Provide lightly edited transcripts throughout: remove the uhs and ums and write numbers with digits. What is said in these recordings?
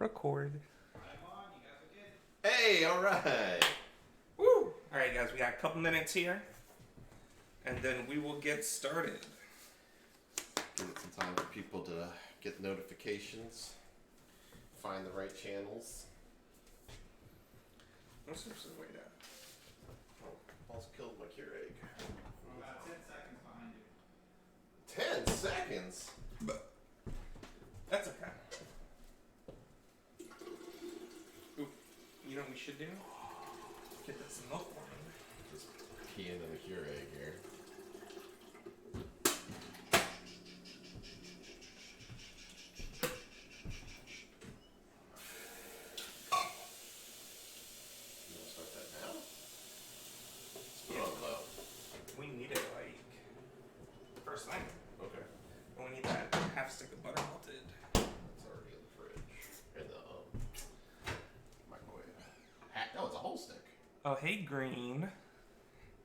Record. I'm on, you guys are good. Hey, alright. Woo! Alright, guys, we got a couple minutes here. And then we will get started. Give it some time for people to get notifications, find the right channels. What's this way down? Oh, Paul's killed my Keurig. About 10 seconds behind you. 10 seconds? That's okay. Ooh, you know what we should do? Get this milk warming. Just key into the Keurig here. You want to start that now? Let's put it on low. We need it like first thing. Okay. And we need that half stick of butter melted. It's already in the fridge. In the microwave. That was a whole stick. Oh, hey, Green.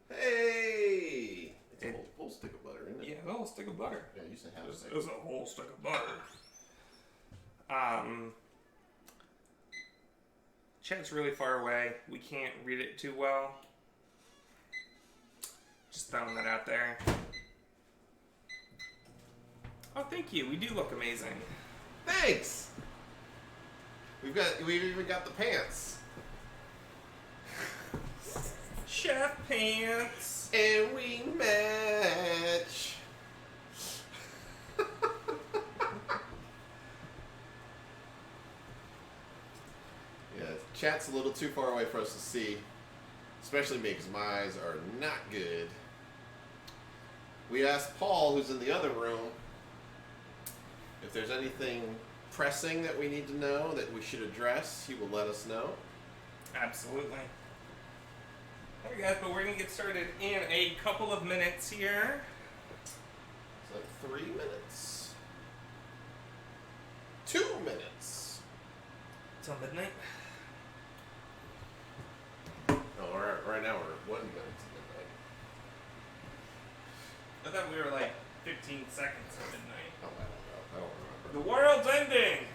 Hey! It's a whole stick of butter, isn't it? Yeah, a whole stick of butter. Yeah, you said half a stick. It was a whole stick of butter. Chat's really far away. We can't read it too well. Just throwing that out there. Oh, thank you. We do look amazing. Thanks! We've even got the pants. Chef pants. And we match. Yeah, chat's a little too far away for us to see. Especially me, because my eyes are not good. We asked Paul, who's in the other room, if there's anything pressing that we need to know that we should address. He will let us know. Absolutely. Alright, guys, but we're going to get started in a couple of minutes here. It's like 3 minutes. 2 minutes. Till midnight. No, right now we're 1 minute to midnight. I thought we were like 15 seconds to midnight. Oh, I don't know. I don't remember. The world's ending!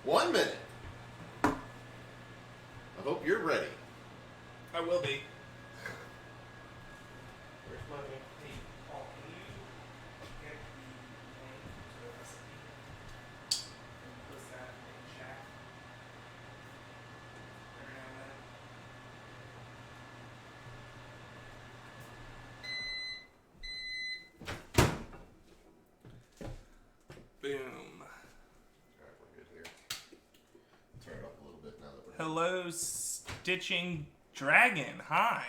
1 minute. I hope you're ready. I will be. Where's my... Hey, Paul, can you get the link to the recipe and post that in chat every now and then? Boom. Alright, we're good here. Turn it up a little bit now that we're... Hello, Stitching Dragon. Hi.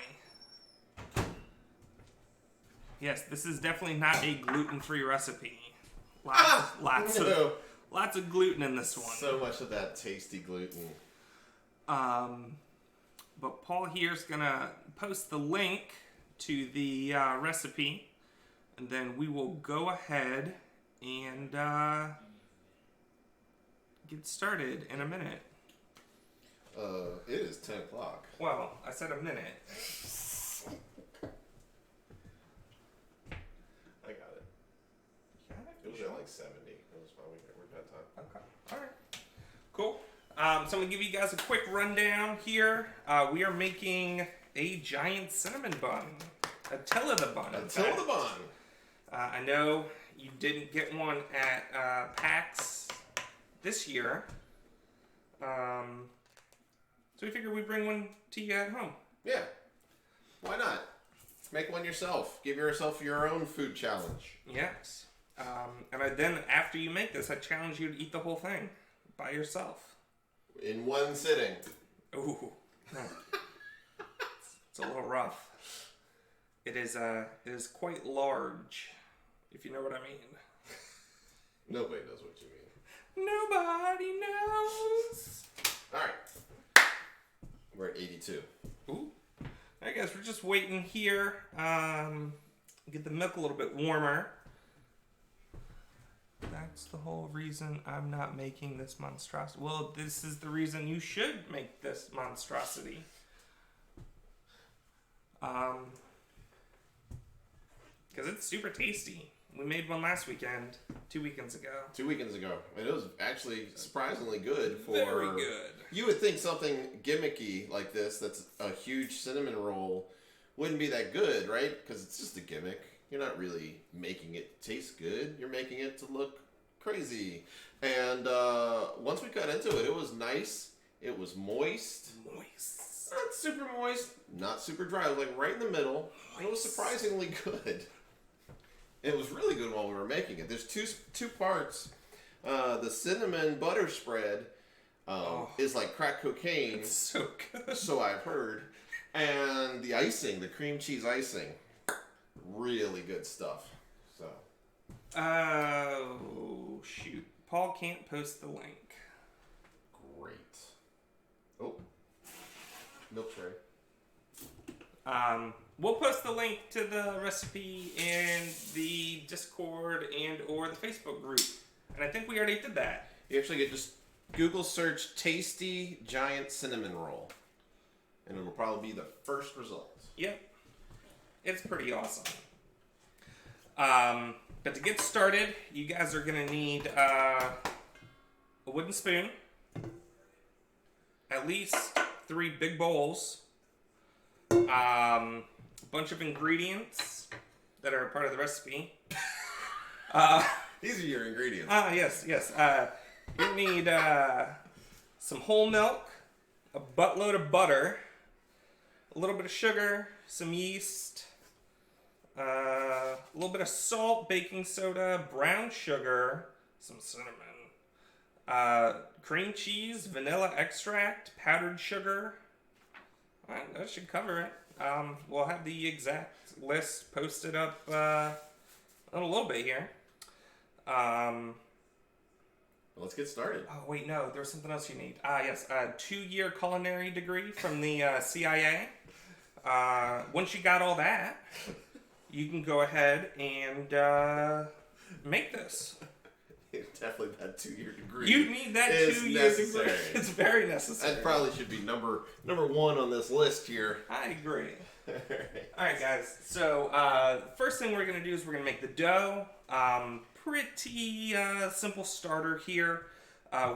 Yes, this is definitely not a gluten-free recipe. Lots of gluten in this one. So much of that tasty gluten. But Paul here's gonna post the link to the recipe, and then we will go ahead and get started in a minute. It is 10 o'clock. Well, I said a minute. I got it. It was at like 70. It was fine. We're done time. Okay. All right. Cool. So I'm going to give you guys a quick rundown here. We are making a giant cinnamon bun. Attila-The-Bun. Attila-The-Bun. I know you didn't get one at PAX this year. So we figured we'd bring one to you at home. Yeah. Why not? Make one yourself. Give yourself your own food challenge. Yes. And then after you make this, I challenge you to eat the whole thing by yourself. In one sitting. Ooh. It's a little rough. It is quite large, if you know what I mean. Nobody knows what you mean. Nobody knows. Alright. We're at 82. Ooh. Alright, guys, we're just waiting here. Get the milk a little bit warmer. That's the whole reason I'm not making this monstrosity. Well, this is the reason you should make this monstrosity. Because it's super tasty. We made one last weekend, 2 weekends ago. 2 weekends ago. And it was actually surprisingly good for... Very good. You would think something gimmicky like this, that's a huge cinnamon roll, wouldn't be that good, right? Because it's just a gimmick. You're not really making it taste good. You're making it to look crazy. And once we got into it, it was nice. It was moist. Moist. Not super moist. Not super dry. It was like right in the middle. And it was surprisingly good. It was really good while we were making it. There's two parts. The cinnamon butter spread is like crack cocaine. It's so good. So I've heard. And the icing, the cream cheese icing, really good stuff. So. Oh, shoot. Paul can't post the link. Great. Oh. Milk tray. We'll post the link to the recipe in the Discord and or the Facebook group. And I think we already did that. You actually get just Google search tasty giant cinnamon roll. And it'll probably be the first result. Yep. It's pretty awesome. But to get started, you guys are going to need a wooden spoon, at least 3 big bowls, a bunch of ingredients that are part of the recipe. These are your ingredients. Yes. You need some whole milk, a buttload of butter, a little bit of sugar, some yeast, a little bit of salt, baking soda, brown sugar, some cinnamon, cream cheese, vanilla extract, powdered sugar. All right, that should cover it. We'll have the exact list posted up in a little bit here. Let's get started. Oh, wait, no. There's something else you need. Yes. A 2-year culinary degree from the CIA. Once you got all that, you can go ahead and make this. Definitely that 2-year degree. You need that is 2-year necessary. degree. It's very necessary. That probably should be number 1 on this list here. I agree. Alright, guys. So, first thing we're going to do is we're going to make the dough. Pretty simple starter here.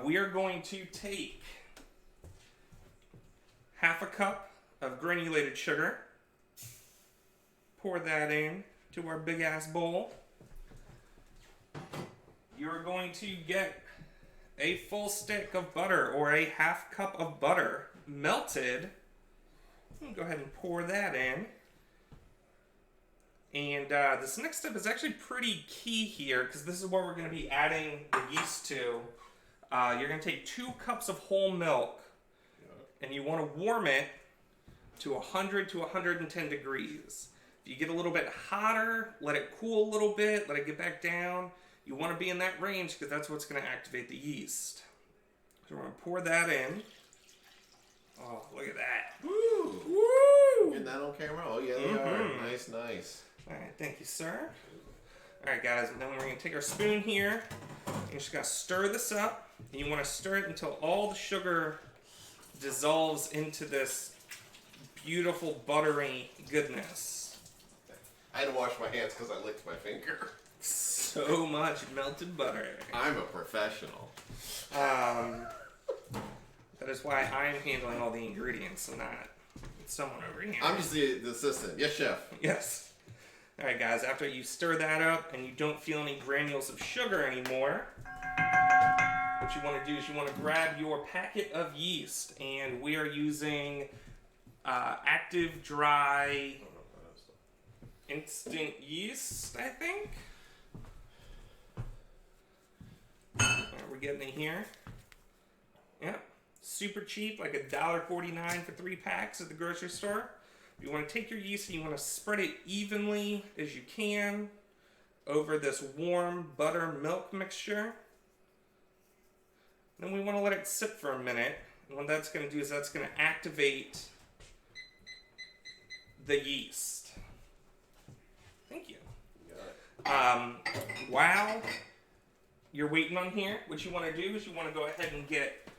We are going to take half a cup of granulated sugar. Pour that in to our big ass bowl. You're going to get a full stick of butter or a half cup of butter melted. Go ahead and pour that in. And this next step is actually pretty key here because this is where we're going to be adding the yeast to. You're going to take 2 cups of whole milk and you want to warm it to 100 to 110 degrees. If you get a little bit hotter, let it cool a little bit, let it get back down. You want to be in that range because that's what's going to activate the yeast. So we're going to pour that in. Oh, look at that. Woo! Woo! Getting that on camera? Oh, yeah, they are. Nice, nice. All right, thank you, sir. All right, guys, and then we're going to take our spoon here. And you're just going to stir this up. And you want to stir it until all the sugar dissolves into this beautiful, buttery goodness. I had to wash my hands because I licked my finger. So much melted butter. I'm a professional. That is why I'm handling all the ingredients and not someone over here. I'm just the assistant. Yes, chef. Yes. All right, guys, after you stir that up and you don't feel any granules of sugar anymore, what you want to do is you want to grab your packet of yeast, and we are using active dry instant yeast, I think. We're getting it here. Yep. Super cheap, like $1.49 for 3 packs at the grocery store. You want to take your yeast and you want to spread it evenly as you can over this warm butter milk mixture. Then we want to let it sit for a minute. And what that's going to do is that's going to activate the yeast. Thank you. While you're waiting on here, what you want to do is you want to go ahead and get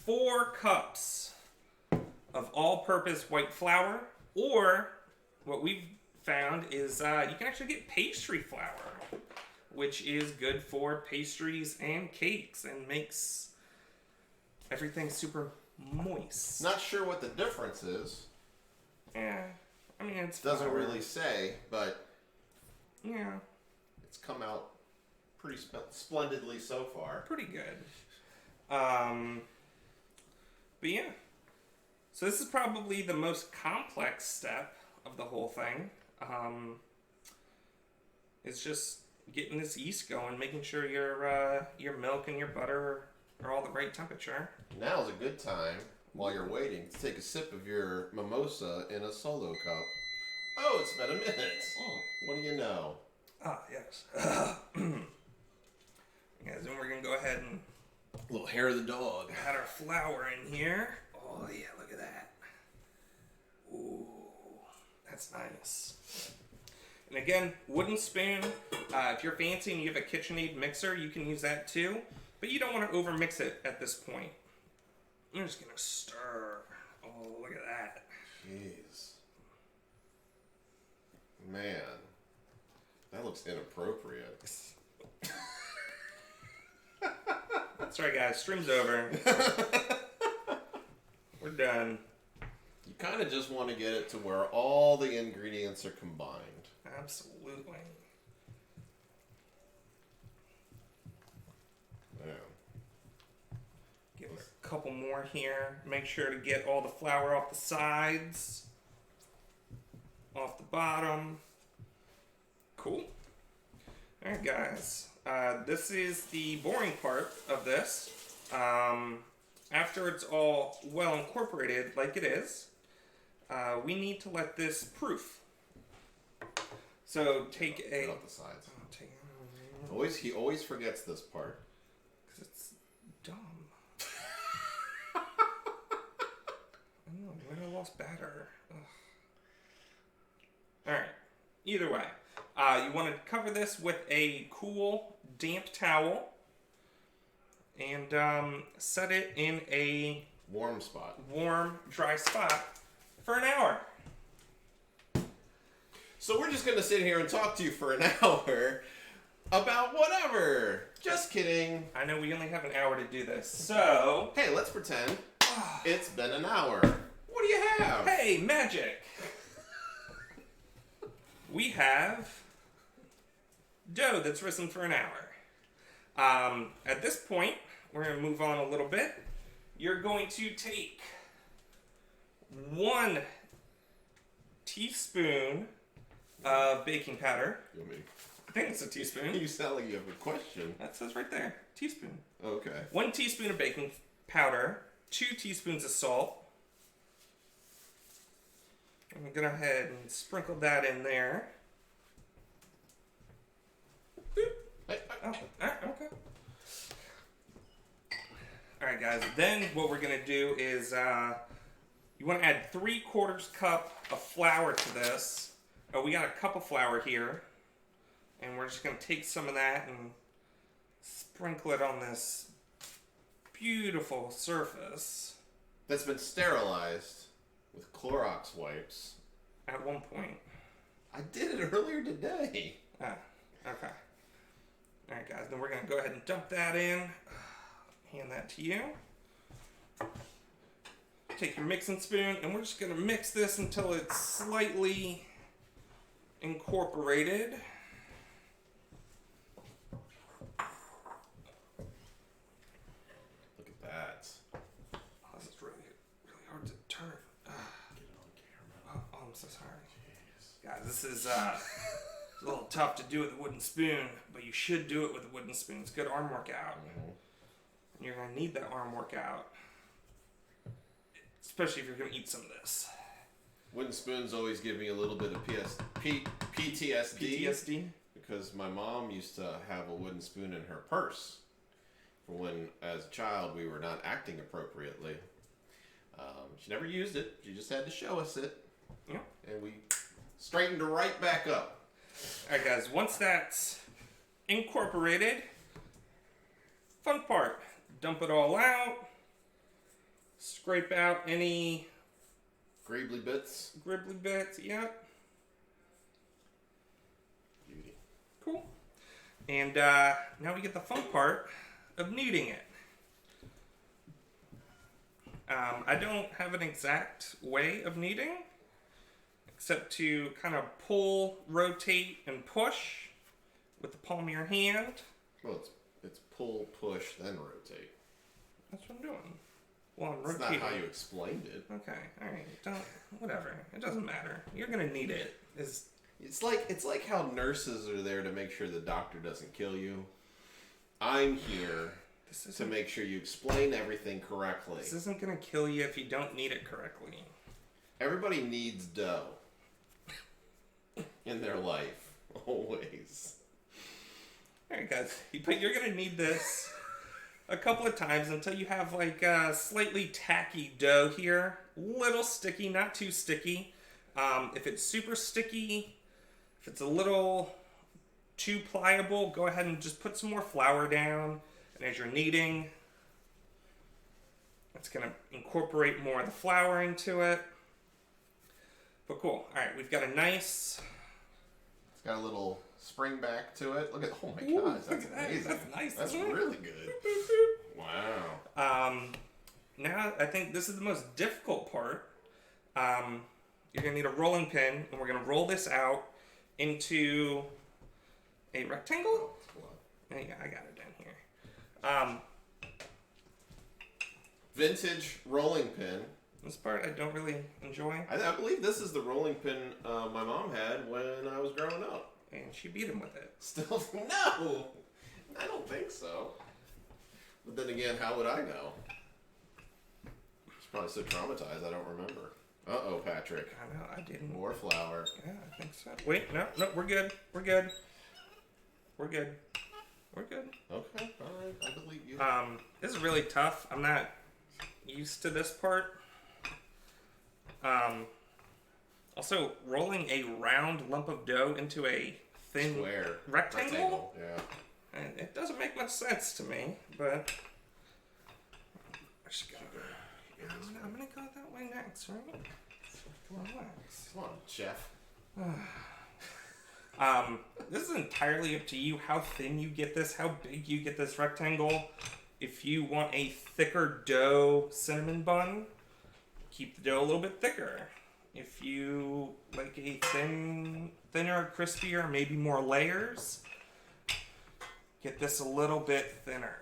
4 cups of all-purpose white flour, or what we've found is you can actually get pastry flour, which is good for pastries and cakes and makes everything super moist. Not sure what the difference is. Yeah, I mean it's Doesn't flour. really say, but Yeah, it's come out pretty splendidly so far. pretty good. But yeah, so this is probably the most complex step of the whole thing. It's just getting this yeast going, making sure your milk and your butter are all the right temperature. Now's a good time, while you're waiting, to take a sip of your mimosa in a solo cup. Oh, it's been a minute. What do you know? Ah, yes. Guys, then we're gonna go ahead and A little hair of the dog. add our flour in here. Oh yeah, look at that. Ooh, that's nice. And again, wooden spoon. If you're fancy and you have a KitchenAid mixer, you can use that too. But you don't want to overmix it at this point. I'm just gonna stir. Oh, look at that. Jeez. Man. That looks inappropriate. That's right, guys. Stream's over. We're done. You kind of just want to get it to where all the ingredients are combined. Absolutely. Yeah. Give it a couple more here. Make sure to get all the flour off the sides, off the bottom. Cool. All right, guys. This is the boring part of this. After it's all well incorporated, like it is, we need to let this proof. So take Get a. off the sides. Oh, He always forgets this part. because it's dumb. I know. When I lost batter. Ugh. All right. Either way, you want to cover this with a cool, damp towel, and set it in a Warm spot. warm, dry spot for an hour. So we're just going to sit here and talk to you for an hour about whatever. Just kidding. I know we only have an hour to do this, so Hey, let's pretend it's been an hour. What do you have? hey, magic! We have dough that's risen for an hour. At this point, we're going to move on a little bit. You're going to take 1 teaspoon of baking powder. You want me I think it's a teaspoon. You sound like you have a question. That says right there, teaspoon. Okay. 1 teaspoon of baking powder, 2 teaspoons of salt. I'm going to go ahead and sprinkle that in there. Boop. Hey, Oh, alright, okay. Alright, guys, then what we're going to do is you want to add 3/4 cup of flour to this. Oh, we got a cup of flour here. And we're just going to take some of that and sprinkle it on this beautiful surface. That's been sterilized with Clorox wipes. At one point. I did it earlier today. Ah, okay. Alright, guys, then we're going to go ahead and dump that in. Hand that to you. Take your mixing spoon, and we're just going to mix this until it's slightly incorporated. Look at that. Oh, this is really, really hard to turn. Get it on camera. Oh, I'm so sorry. Jeez. Guys, this is a little tough to do with a wooden spoon, but you should do it with a wooden spoon. It's good arm workout. And you're going to need that arm workout. Especially if you're going to eat some of this. Wooden spoons always give me a little bit of PTSD. PTSD? Because my mom used to have a wooden spoon in her purse for when, as a child, we were not acting appropriately. She never used it. She just had to show us it. Yeah. And we straightened her right back up. Alright, guys, once that's incorporated, fun part, dump it all out, scrape out any Greebly bits. gribbly bits, yep. And now we get the fun part of kneading it. I don't have an exact way of kneading, except to kind of pull, rotate, and push with the palm of your hand. Well, it's pull, push, then rotate. That's what I'm doing. Well, I'm That's rotating. not how you explained it. Okay, alright, whatever. It doesn't matter. You're gonna need it. It's like how nurses are there to make sure the doctor doesn't kill you. I'm here to make sure you explain everything correctly. This isn't gonna kill you if you don't knead it correctly. Everybody needs dough in their life, always. Alright guys, but you're gonna need this a couple of times until you have like a slightly tacky dough here. Little sticky, not too sticky. If it's super sticky, if it's a little too pliable, go ahead and just put some more flour down. And as you're kneading, it's going to incorporate more of the flour into it. But cool. Alright, we've got a nice... It's got a little spring back to it. Look at, oh my Ooh, gosh, that's look at that. amazing. That's nice, That's isn't it? really good. Wow. Now, I think this is the most difficult part. You're going to need a rolling pin, and we're going to roll this out into a rectangle. Yeah, I got it down here. Vintage rolling pin. This part I don't really enjoy. I believe this is the rolling pin my mom had when I was growing up. And she beat him with it. Still, no! I don't think so. But then again, how would I know? She's probably so traumatized I don't remember. Uh-oh, Patrick. I know, I didn't. More flour. Yeah, I think so. Wait, no, we're good. We're good. We're good. We're good. Okay, alright, I believe you. This is really tough. I'm not used to this part. Also, rolling a round lump of dough into a thin Square. rectangle? Yeah. And it doesn't make much sense to me, but I'm gonna go that way next, right? Relax. Come on, chef. This is entirely up to you how thin you get this, how big you get this rectangle. If you want a thicker dough cinnamon bun, keep the dough a little bit thicker. If you like a thinner, crispier, maybe more layers, get this a little bit thinner.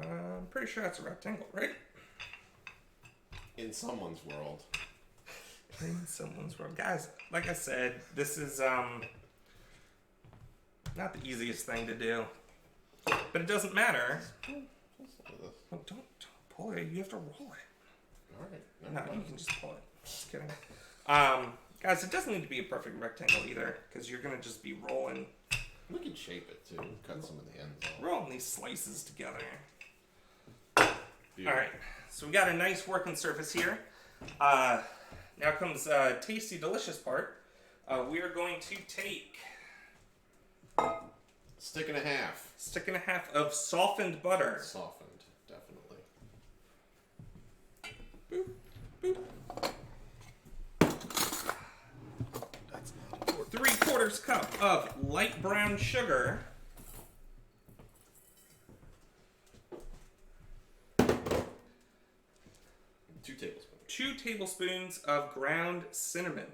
I'm pretty sure that's a rectangle, right? In someone's world. In someone's world. Guys, like I said, this is not the easiest thing to do. But it doesn't matter. Oh, don't pull it. You have to roll it. Alright. No, you can just pull it. Just kidding. Guys, it doesn't need to be a perfect rectangle either, because you're going to just be rolling. We can shape it too. Cut some of the ends off. Rolling these slices together. Beautiful. Alright, so we got a nice working surface here. Now comes tasty, delicious part. We are going to take Stick and a half. stick and a half of softened butter. Softened, definitely. Boop, boop. That's 3/4 cup of light brown sugar. 2 tablespoons. 2 tablespoons of ground cinnamon.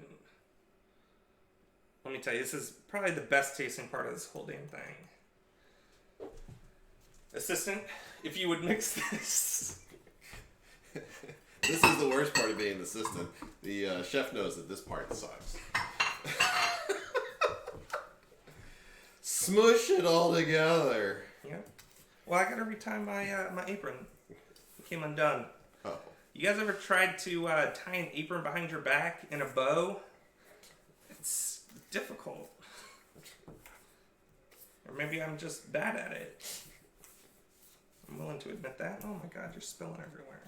Let me tell you, this is probably the best tasting part of this whole damn thing. Assistant, if you would mix this. This is the worst part of being the assistant. The chef knows that this part sucks. Smush it all together. Yeah. Well, I gotta retie my apron. It came undone. Oh. You guys ever tried to tie an apron behind your back in a bow? It's difficult. Or maybe I'm just bad at it. I'm willing to admit that. Oh my god, you're spilling everywhere.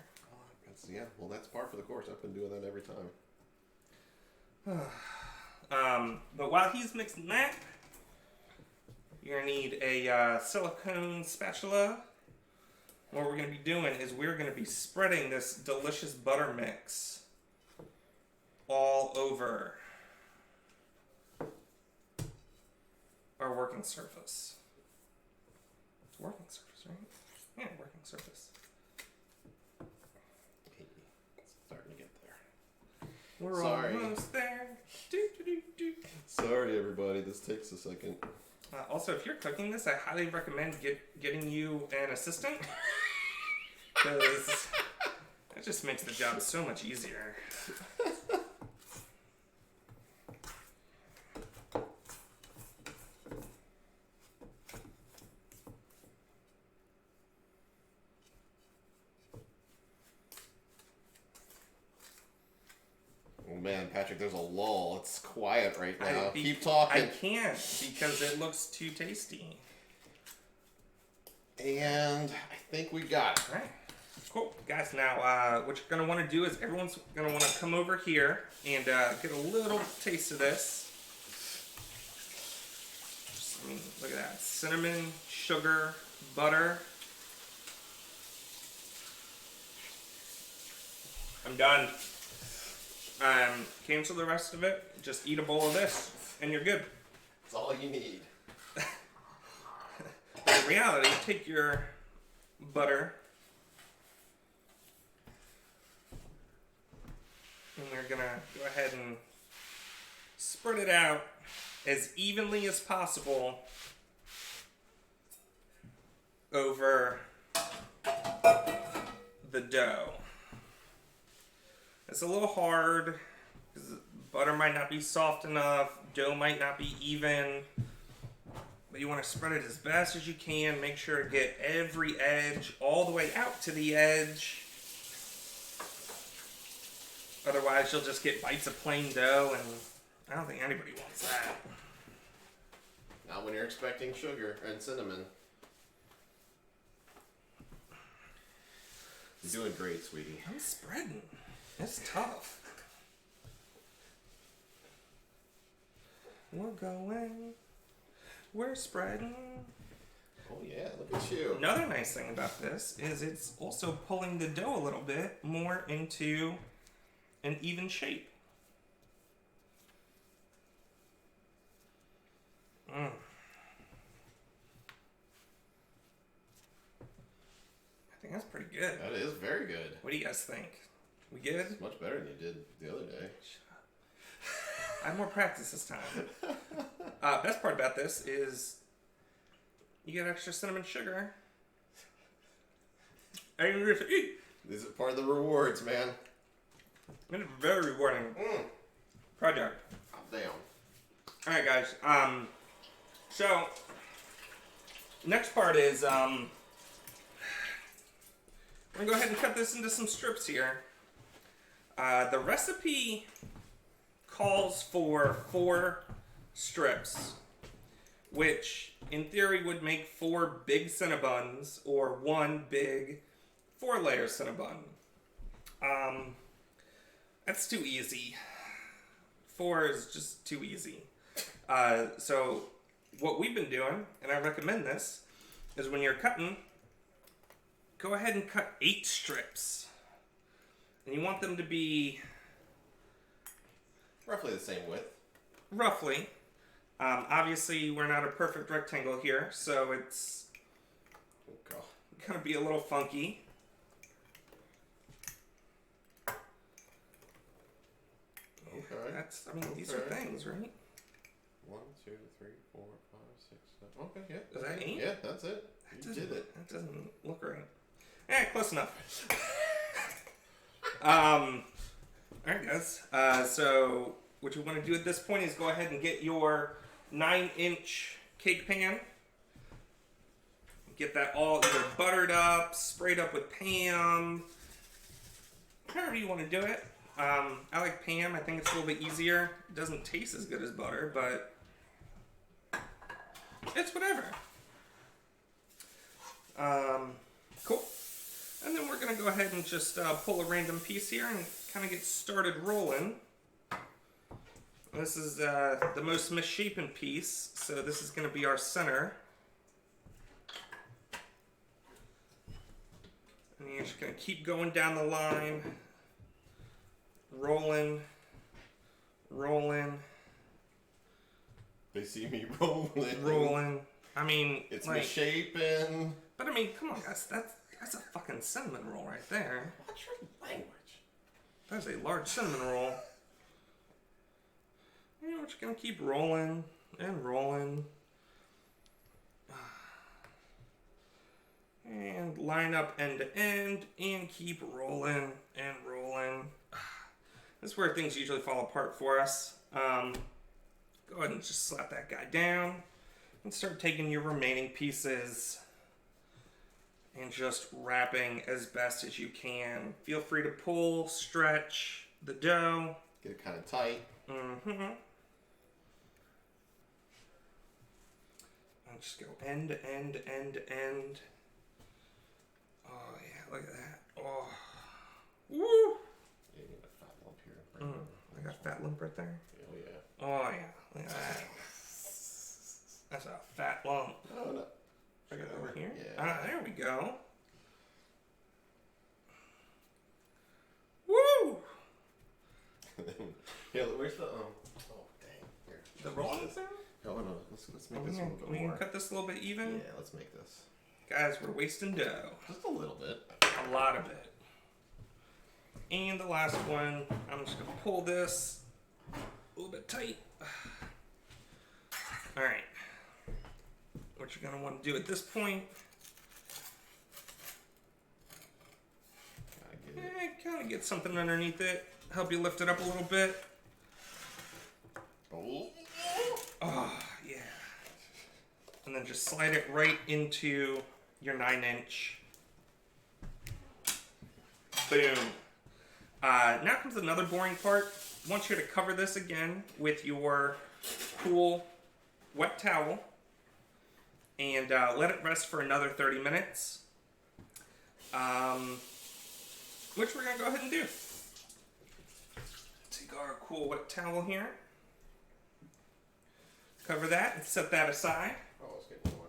Yeah, well, that's par for the course. I've been doing that every time. But while he's mixing that, you're gonna need a silicone spatula. What we're gonna be doing is we're gonna be spreading this delicious butter mix all over our working surface. It's working surface, right? Yeah, working surface. It's starting to get there. We're Sorry. almost there. Do, do, do, do. Sorry, everybody. This takes a second. Also, if you're cooking this, I highly recommend getting you an assistant. Because that just makes the job so much easier. Oh man, Patrick, there's a lull. It's quiet right now. Keep talking. I can't because it looks too tasty. And I think we got it. All right. Cool. Guys, now what you're going to want to do is everyone's going to want to come over here and get a little taste of this. Just, I mean, look at that. Cinnamon, sugar, butter. I'm done. Cancel the rest of it. Just eat a bowl of this and you're good. That's all you need. In reality, take your butter and we're gonna go ahead and spread it out as evenly as possible over the dough. It's a little hard because butter might not be soft enough, dough might not be even. But you want to spread it as best as you can. Make sure to get every edge all the way out to the edge. Otherwise, you'll just get bites of plain dough, and I don't think anybody wants that. Not when you're expecting sugar and cinnamon. You're doing great, sweetie. I'm spreading. It's tough. We're spreading. Oh yeah, look at you. Another nice thing about this is it's also pulling the dough a little bit more into an even shape. I think that's pretty good. That is very good. What do you guys think? We good? It's much better than you did the other day. I have more practice this time. Best part about this is you get extra cinnamon sugar. And you get to eat. This is part of the rewards, man. It's a very rewarding project. Damn. Alright guys, so next part is we're gonna go ahead and cut this into some strips here. The recipe calls for 4 strips, which in theory would make 4 big Cinnabuns or 1 big 4-layer Cinnabon. That's too easy. 4 is just too easy. So what we've been doing, and I recommend this, is when you're cutting, go ahead and cut 8 strips. And you want them to be Roughly the same width. roughly. Obviously, we're not a perfect rectangle here, so it's Oh god. gonna be a little funky. Okay. That's, I mean, these are things, right? 1, 2, 3, 4, 5, 6, 7. Okay, yeah. Is that 8? Yeah, that's it. You did it. That doesn't look right. Close enough. Alright guys, so what you want to do at this point is go ahead and get your 9-inch cake pan. Get that all either buttered up, sprayed up with Pam, however you want to do it. I like Pam. I think it's a little bit easier. It doesn't taste as good as butter, but it's whatever. Cool. And then we're going to go ahead and just pull a random piece here and kind of get started rolling. This is the most misshapen piece, so this is going to be our center. And you're just going to keep going down the line, rolling, rolling, They see me rolling. rolling. I mean, It's like, misshapen. but I mean, come on, guys. That's a fucking cinnamon roll right there. What's your language? That's a large cinnamon roll. And we're just gonna keep rolling and rolling. And line up end to end and keep rolling and rolling. This is where things usually fall apart for us. Go ahead and just slap that guy down and start taking your remaining pieces and just wrapping as best as you can. Feel free to pull, stretch the dough. Get it kind of tight. Mm-hmm. And just go end to end, end to end. Oh, yeah, look at that. Oh. Woo! Yeah, you got a fat lump here. I got a fat lump right there. Oh, yeah. Oh, yeah. Look at that. That's a fat lump. Oh, no. Check it over here. Yeah. Ah, there we go. Woo! Yeah, where's the, oh, dang. Here. The rolling sound? Oh, no. Let's make this a little bit We can more. cut this a little bit even. Yeah, let's make this. Guys, we're wasting dough. Just a little bit. A lot of it. And the last one, I'm just going to pull this a little bit tight. Alright. What you're going to want to do at this point, Gotta get it. kind of get something underneath it. Help you lift it up a little bit. Oh. Oh, yeah. And then just slide it right into your 9-inch. Boom. Now comes another boring part. I want you to cover this again with your cool wet towel and let it rest for another 30 minutes. Which we're going to go ahead and do. Take our cool wet towel here. Cover that and set that aside. Oh, let's get more.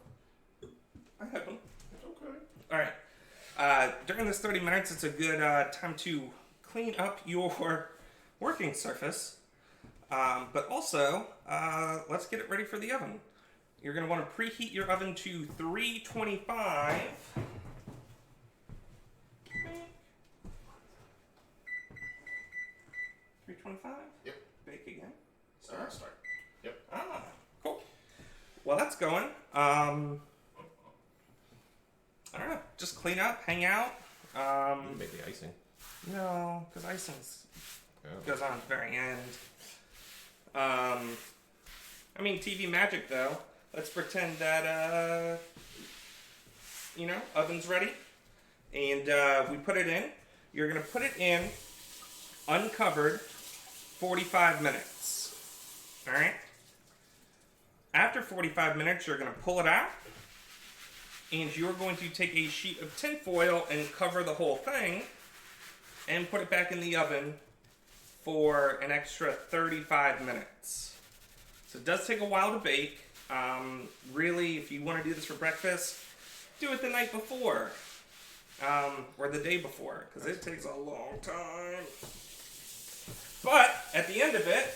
I have them. Okay. Alright. During this 30 minutes, it's a good time to clean up your working surface. But also, let's get it ready for the oven. You're going to want to preheat your oven to 325. 325? Yep. Bake again. Start. Yep. Ah, cool. Well, that's going. I don't know. Just clean up, hang out. You can make the icing. No, because icing Oh. goes on at the very end. I mean, TV magic, though. Let's pretend that, oven's ready. And we put it in. You're going to put it in uncovered 45 minutes. All right? After 45 minutes, you're going to pull it out. And you're going to take a sheet of tin foil and cover the whole thing. And put it back in the oven for an extra 35 minutes. So it does take a while to bake. Really, if you want to do this for breakfast, do it the night before. Or the day before, because it takes a long time. But at the end of it,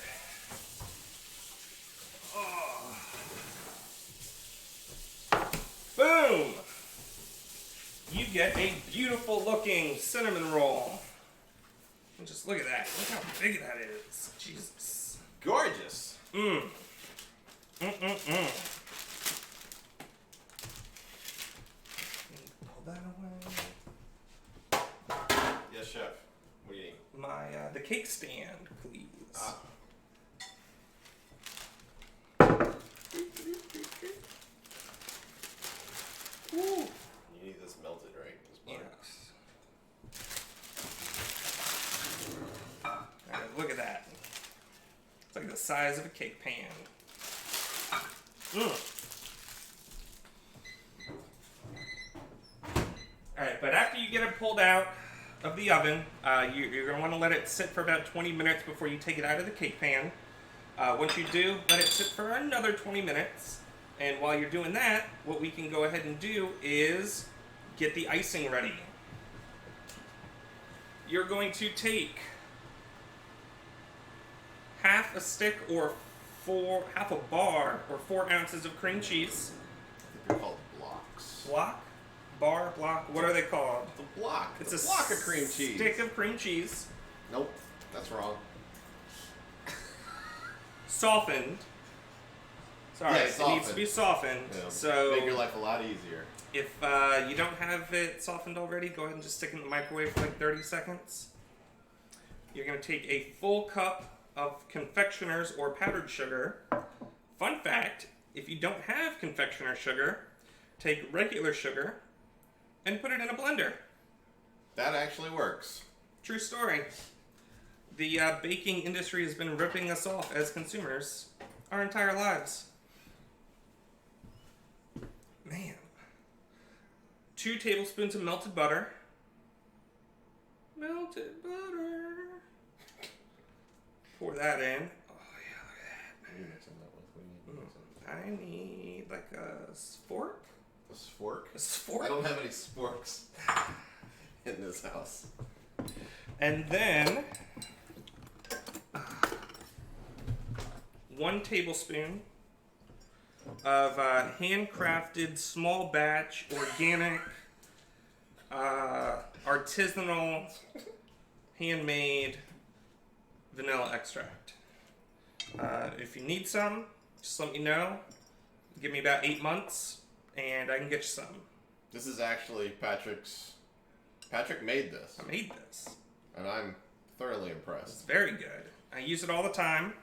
boom! You get a beautiful looking cinnamon roll. And just look at that. Look how big that is. Jesus. Gorgeous. Pull that away. Yes, chef. What do you need? The cake stand, please. Ooh. You need this melted, right? This butter. Yes. Alright, look at that. It's like the size of a cake pan. Alright, but after you get it pulled out of the oven, you're going to want to let it sit for about 20 minutes before you take it out of the cake pan. Once you do, let it sit for another 20 minutes. And while you're doing that, what we can go ahead and do is get the icing ready. You're going to take half a stick or half a bar or 4 ounces of cream cheese. I think they're called blocks. Block, bar, block. What are they called? The block. It's a a block of cream cheese. Stick of cream cheese, Nope, that's wrong. softened. Sorry, Yeah, it needs to softened. be softened. Yeah, So make your life a lot easier. if you don't have it softened already, go ahead and just stick it in the microwave for like 30 seconds. You're going to take a full cup of confectioner's or powdered sugar. Fun fact, if you don't have confectioner's sugar, take regular sugar and put it in a blender. That actually works. True story. The baking industry has been ripping us off as consumers our entire lives. Man. 2 tablespoons of melted butter. Melted butter. Pour that in. Oh yeah, look What are you mixing that with? What do you need to at that. I need like a fork. A spork? A fork. I don't have any sporks in this house. And then 1 tablespoon of handcrafted, small batch, organic, artisanal, handmade vanilla extract. If you need some, just let me know. Give me about 8 months, and I can get you some. This is actually Patrick's. Patrick made this, I made this. and I'm thoroughly It's impressed. very good. I use it all the time.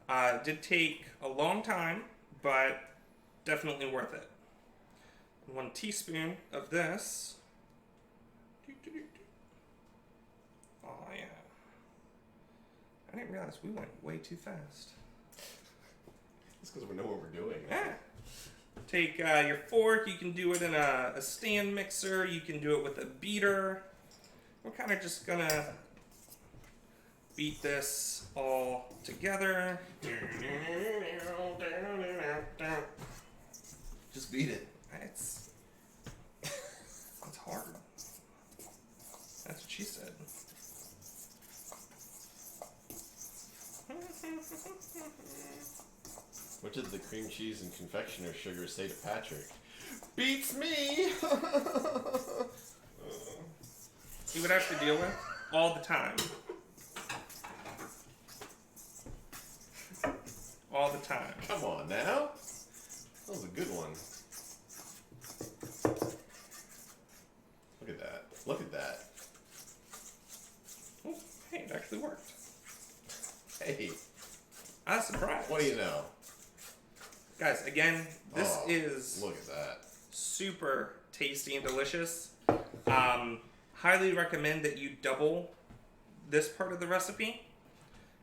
It did take a long time, but definitely worth it. 1 teaspoon of this. Oh yeah. I didn't realize we went way too fast. It's because we know what we're doing. Yeah. Take your fork. You can do it in a stand mixer. You can do it with a beater. We're kind of just gonna beat this all together. Just beat it. It's hard. That's what she said. What did the cream cheese and confectioner sugar say to Patrick? Beats me! He would have to deal with all the time. All the time. Come on now. That was a good one. Look at that. Look at that. Oh, hey, it actually worked. Hey, I was surprised. what do you know? Guys, again, this Oh, is Look at that. super tasty and delicious. Highly recommend that you double this part of the recipe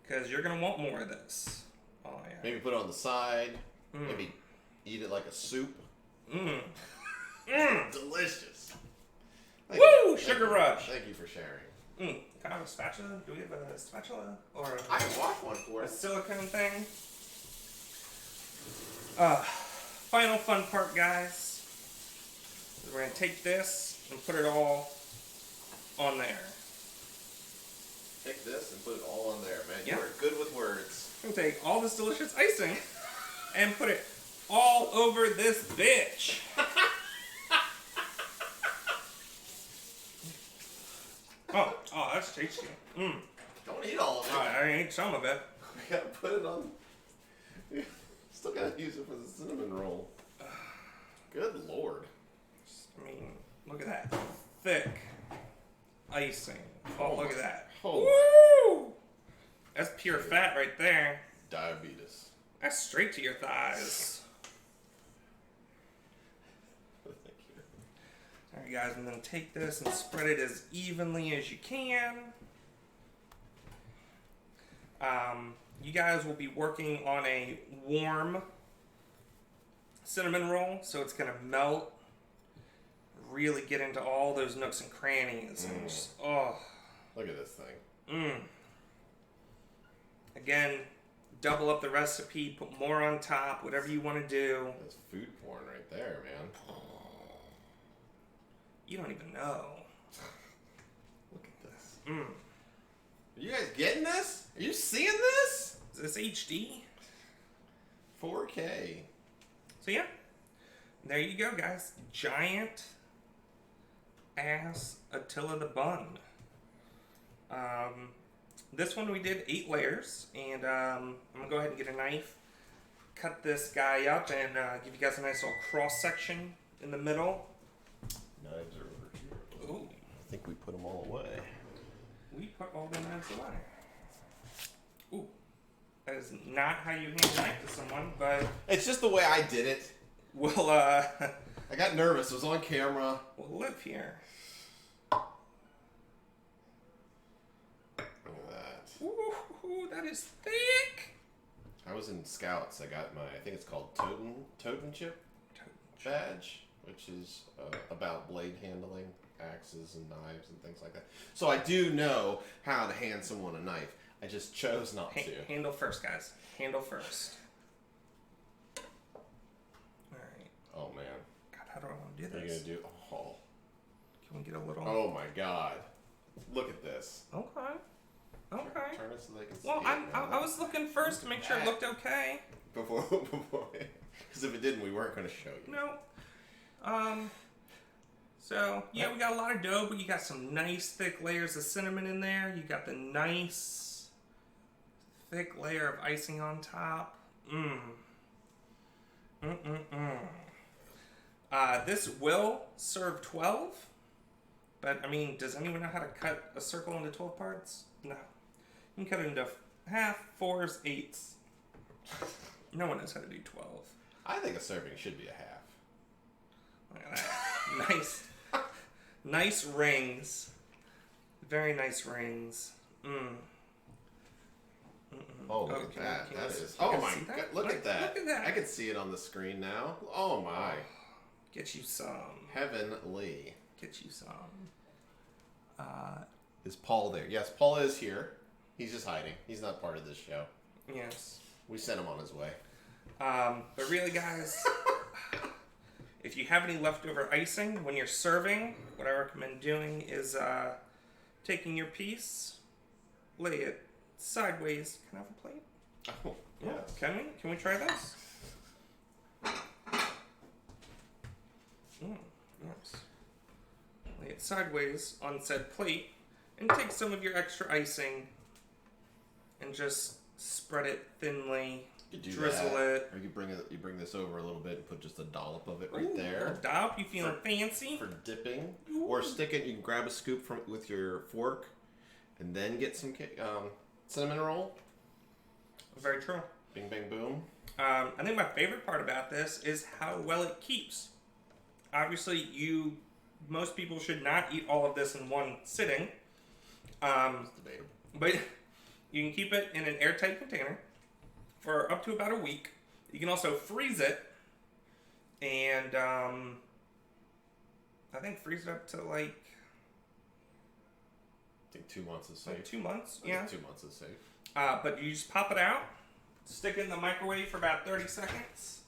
because you're going to want more of this. Oh, yeah. Maybe put it on the side. Maybe eat it like a soup. Mmm. Delicious. Woo! Sugar rush. Thank you for sharing. Can I have a spatula? Do we have a spatula? Or I can wash one for a us. silicone thing? Final fun part, guys. We're going to take this and put it all on there. Take this and put it all on there, man. Yeah. You are good with words. I'm going to take all this delicious icing and put it all over this bitch. Oh, that's tasty. Don't eat all of it. I ate some of it. We gotta put it on. Still gotta use it for the cinnamon roll. Good lord. I mean, look at that. Thick icing. Oh, look at that. Oh. Woo! That's pure fat right there. Diabetes. That's straight to your thighs. Thank you. Alright, guys, I'm going to take this and spread it as evenly as you can. You guys will be working on a warm cinnamon roll, so it's going to melt. Really get into all those nooks and crannies. And just, oh. Look at this thing. Again, double up the recipe, put more on top, whatever you want to do. That's food porn right there, man. You don't even know. Look at this. Are you guys getting this? Are you seeing this? Is this HD? 4K. So yeah, there you go, guys. Giant ass Attila-The-Bun. This one we did 8 layers, and I'm gonna go ahead and get a knife, cut this guy up, and give you guys a nice little cross section in the middle. Knives are over here. Ooh, I think we put them all away. we put all the knives away. Ooh, that is not how you hand a knife to someone, but It's just the way I did it. we'll I got nervous. It was on camera. we'll live here. Look at that. Ooh, that is thick. I was in Scouts. I got my, I think it's called Totenship badge, which is about blade handling, axes and knives and things like that. So I do know how to hand someone a knife. I just chose not to. Handle first, guys. Handle first. Alright. Oh man. God, how do I want to do What are you this? gonna do? Oh. Can we get a little... Oh my God. Look at this. Okay. Okay. Turn it so they can see Well, it. I was looking first to make sure it looked okay. Before, because if it didn't, we weren't going to show you. No. So, yeah, we got a lot of dough, but you got some nice thick layers of cinnamon in there. You got the nice thick layer of icing on top. This will serve 12, but, I mean, does anyone know how to cut a circle into 12 parts? No. You can cut it into half, 4s, 8s. No one knows how to do 12. I think a serving should be a half. Look at that. Nice rings. Very nice rings. Oh, look at that. That is. Oh my God. Look at that. Look at that. I can see it on the screen now. Oh my. Get you some. Heavenly. Get you some. Is Paul there? Yes, Paul is here. He's just hiding. He's not part of this show. Yes. We sent him on his way. But really, guys, if you have any leftover icing when you're serving, what I recommend doing is taking your piece, lay it sideways. Can I have a plate? Oh, Yeah. yes. Can we? Can we try this? Yes. Lay it sideways on said plate, and take some of your extra icing, and just spread it thinly. You do Drizzle that. it. Or you bring this over a little bit and put just a dollop of it right Ooh, there. A dollop, you feeling fancy? For dipping. Ooh. Or stick it. You can grab a scoop with your fork and then get some cinnamon roll. Very true. Bing, bang, boom. I think my favorite part about this is how well it keeps. Obviously, most people should not eat all of this in one sitting. It's debatable. But you can keep it in an airtight container for up to about a week. You can also freeze it, and I think freeze it up to I think 2 months is safe. 2 months. I Yeah. think 2 months is safe. But you just pop it out, stick it in the microwave for about 30 seconds.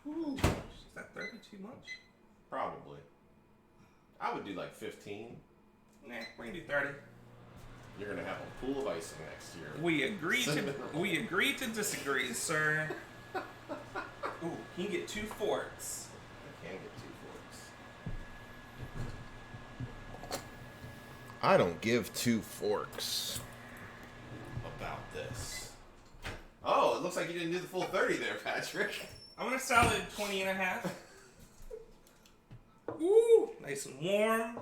Ooh. Is that 30 too much? Probably. I would do like 15. Nah, we can do 30. You're gonna have a pool of icing next year. We agree Cinnamon roll. we agree to disagree, sir. Ooh, you can get 2 forks. I can get 2 forks. I don't give 2 forks about this. Oh, it looks like you didn't do the full 30 there, Patrick. I'm gonna solid 20 and a half. Ooh, nice and warm.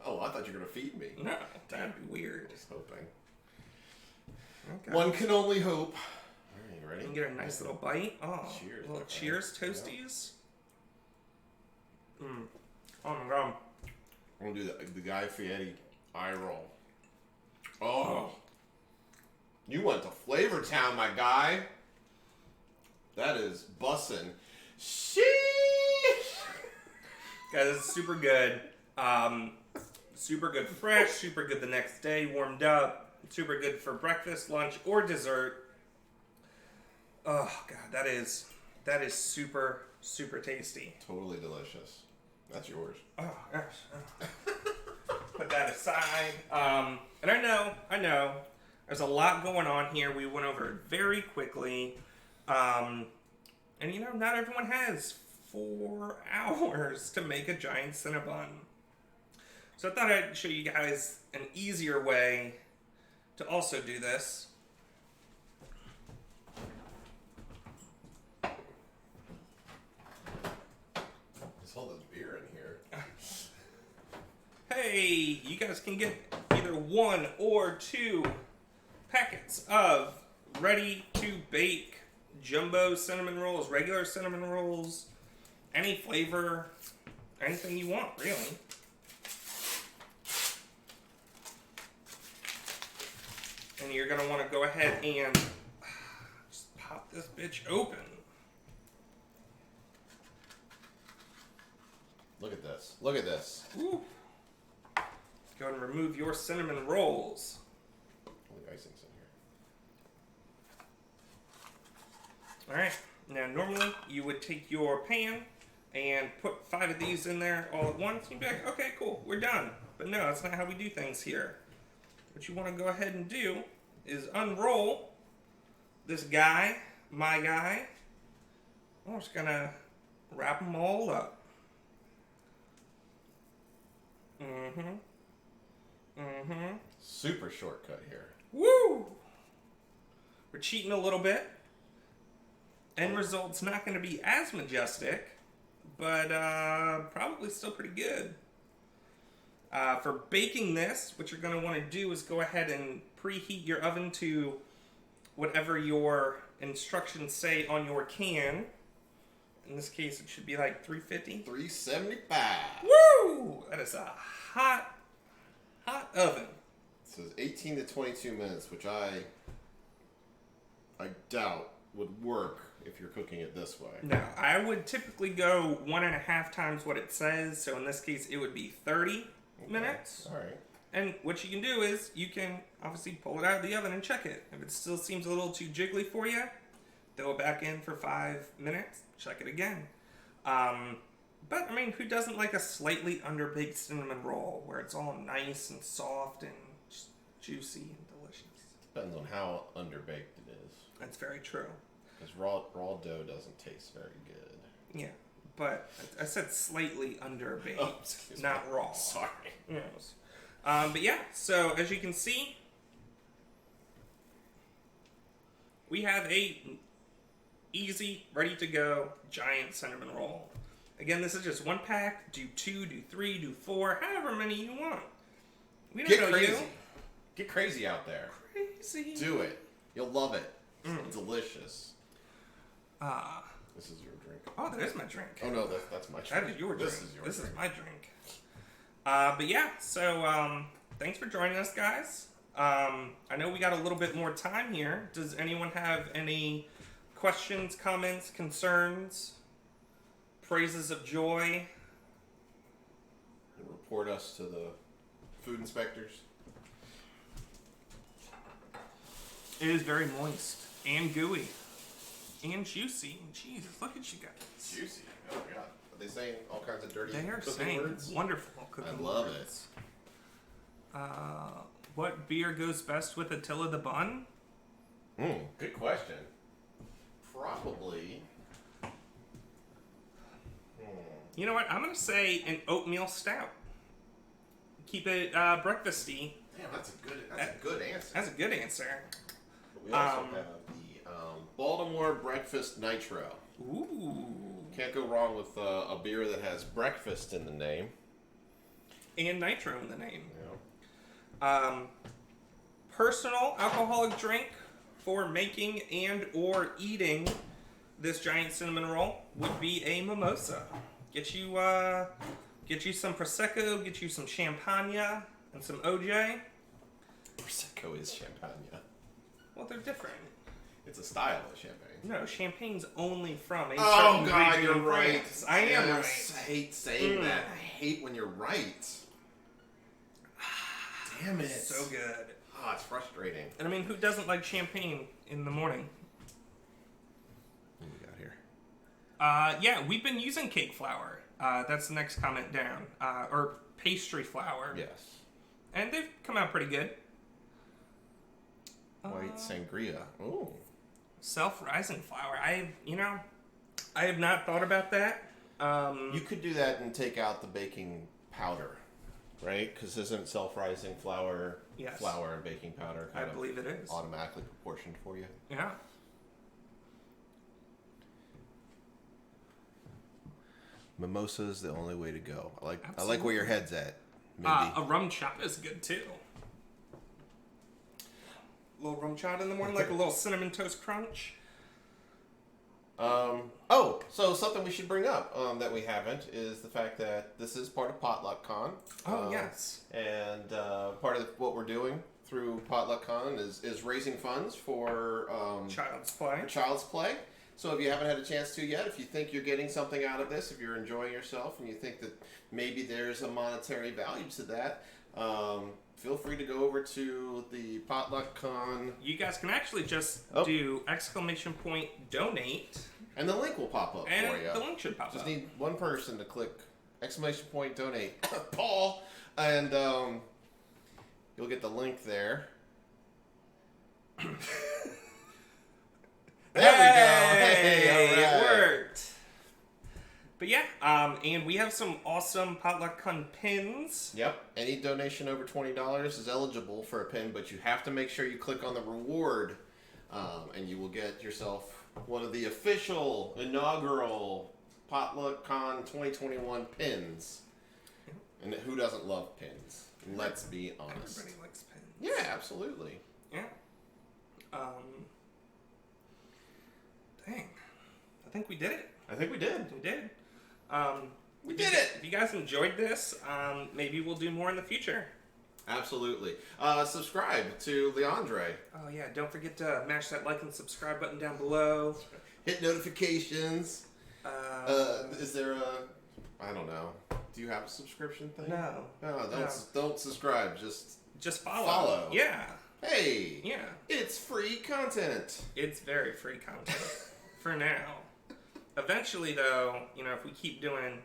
Oh, I thought you were gonna feed me. No, that'd be weird. Just hoping. Okay. One can only hope. All right, you You ready? can get a nice little bite. Oh, Cheers, little my friend. cheers, toasties. Oh my god. I'm gonna do the Guy Fieri eye roll. Oh, you went to Flavor Town, my guy. That is bussin'. Sheesh. Guys, this is super good. Super good fresh, super good the next day, warmed up. Super good for breakfast, lunch, or dessert. Oh god, that is super, super tasty. Totally delicious. That's yours. Oh gosh. put that aside. And I know, there's a lot going on here. We went over it very quickly. And you know, not everyone has 4 hours to make a giant Cinnabon. So I thought I'd show you guys an easier way to also do this. There's all this beer in here. Hey, you guys can get either 1 or 2 packets of ready-to-bake jumbo cinnamon rolls, regular cinnamon rolls, any flavor, anything you want, really. And you're going to want to go ahead and just pop this bitch open. Look at this. Look at this. Woo. Go and remove your cinnamon rolls. Oh, the icing's in here. Alright, now normally you would take your pan and put 5 of these in there all at once. You'd be like, okay, cool, we're done. But no, that's not how we do things here. What you want to go ahead and do is unroll this guy, my guy. I'm just going to wrap them all up. Super shortcut here. Woo! We're cheating a little bit. End result's not going to be as majestic, but probably still pretty good. For baking this, what you're going to want to do is go ahead and preheat your oven to whatever your instructions say on your can. In this case, it should be like 350. 375. Woo! That is a hot oven. It says 18 to 22 minutes, which I doubt would work if you're cooking it this way. No, I would typically go 1.5 times what it says. So in this case, it would be 30 minutes. All right. And what you can do is you can obviously pull it out of the oven and check it. If it still seems a little too jiggly for you, throw it back in for 5 minutes, check it again. But I mean, who doesn't like a slightly underbaked cinnamon roll where it's all nice and soft and just juicy and delicious? Depends on how underbaked it is. That's very true. Because raw dough doesn't taste very good. Yeah, but I said slightly underbaked, Oh, excuse not me. raw. Sorry. Yes. But yeah, so as you can see, we have a easy, ready-to-go giant cinnamon roll. Again, this is just 1 pack. Do 2, do 3, do 4, however many you want. We don't Get know crazy. you. Get crazy out there. Crazy. Do it. You'll love it. It's delicious. This is your drink. Oh, that is my drink. Oh no, that's my drink. That is your drink. This is your This drink. is my drink. But yeah, so thanks for joining us, guys. I know we got a little bit more time here. Does anyone have any questions, comments, concerns, praises of joy? Report us to the food inspectors. It is very moist and gooey and juicy. Jesus, look at you guys. Juicy. Oh my god. Are they saying all kinds of dirty They are cooking saying words? wonderful cooking I love words. What beer goes best with Attila-The-Bun? Good question. Probably. You know what? I'm going to say an oatmeal stout. Keep it breakfasty. Damn, that's a good answer. That's a good answer. We also have the Baltimore Breakfast Nitro. Ooh. Can't go wrong with a beer that has breakfast in the name. And nitro in the name. Yeah. Personal alcoholic drink for making and or eating this giant cinnamon roll would be a mimosa. Get you some Prosecco, get you some Champagne and some OJ. Prosecco is champagne. Well, they're different. It's a style of champagne. No, champagne's only from a Oh certain god, region you're of right. France. I am I right. hate saying that. I hate when you're right. Damn it. So good. Oh, it's frustrating. And I mean, who doesn't like champagne in the morning? What we got here? Yeah, we've been using cake flour. That's the next comment down. Or pastry flour. Yes. and they've come out pretty good. White sangria. Ooh. Self-rising flour. I have not thought about that. You could do that and take out the baking powder, right? Because isn't self-rising flour, Yes. flour and baking powder I believe it is. automatically proportioned for you? Yeah. Mimosa is the only way to go. I like Absolutely. where your head's at, Mindy. A rum chop is good too. A little rum chop in the morning, like a little cinnamon toast crunch. So something we should bring up that we haven't is the fact that this is part of Potluck Con. Oh, yes. And part of what we're doing through Potluck Con is raising funds for Child's play. Child's Play. So if you haven't had a chance to yet, if you think you're getting something out of this, if you're enjoying yourself and you think that maybe there's a monetary value to that, feel free to go over to the Potluck Con. You guys can actually just do ! Donate. And the link will pop up And for you. the link should pop Just up. need one person to click ! Donate. Paul! And you'll get the link there. There we go. Hey, all right. It worked. But yeah, and we have some awesome Potluck Con pins. Yep. Any donation over $20 is eligible for a pin, but you have to make sure you click on the reward, and you will get yourself one of the official inaugural Potluck Con 2021 pins. And who doesn't love pins? Let's be honest. Everybody likes pins. Yeah, absolutely. Yeah. Dang. I think we did it. I think we did. We did. We did it! If you guys enjoyed this, maybe we'll do more in the future. Absolutely. Subscribe to Leandre. Oh yeah, don't forget to mash that like and subscribe button down below. Hit notifications. Is there a... I don't know. Do you have a subscription thing? No. Don't subscribe. Just follow. follow. Yeah. Hey. Yeah. It's free content. It's very free content for now. Eventually, though, if we keep doing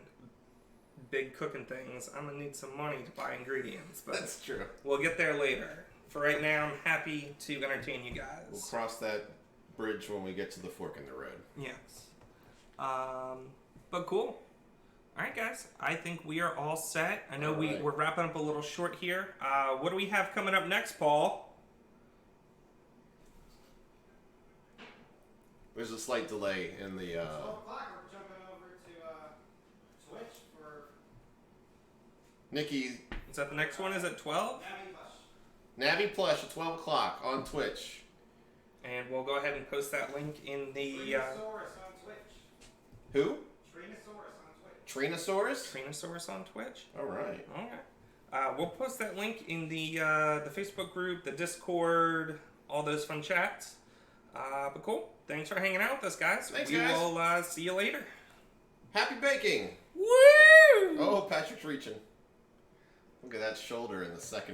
big cooking things, I'm gonna need some money to buy ingredients. But That's true. we'll get there later. For right now, I'm happy to entertain you guys. We'll cross that bridge when we get to the fork in the road. Yes. But cool. All right, guys. I think we are all set. I know we're wrapping up a little short here. What do we have coming up next, Paul? There's a slight delay in the... 12 o'clock, we're jumping over to Twitch for Nikki, Is that the next one? Is it 12? Navy Plush. Navi Plush at 12 o'clock on Twitch. And we'll go ahead and post that link in the... Trinosaurus on Twitch. Who? Trinosaurus on Twitch. Trinosaurus? Trinosaurus on Twitch. All right. Okay. We'll post that link in the Facebook group, the Discord, all those fun chats. But cool. Thanks for hanging out with us, guys. Thanks, we guys. will see you later. Happy baking! Woo! Oh, Patrick's reaching. Look at that shoulder in the second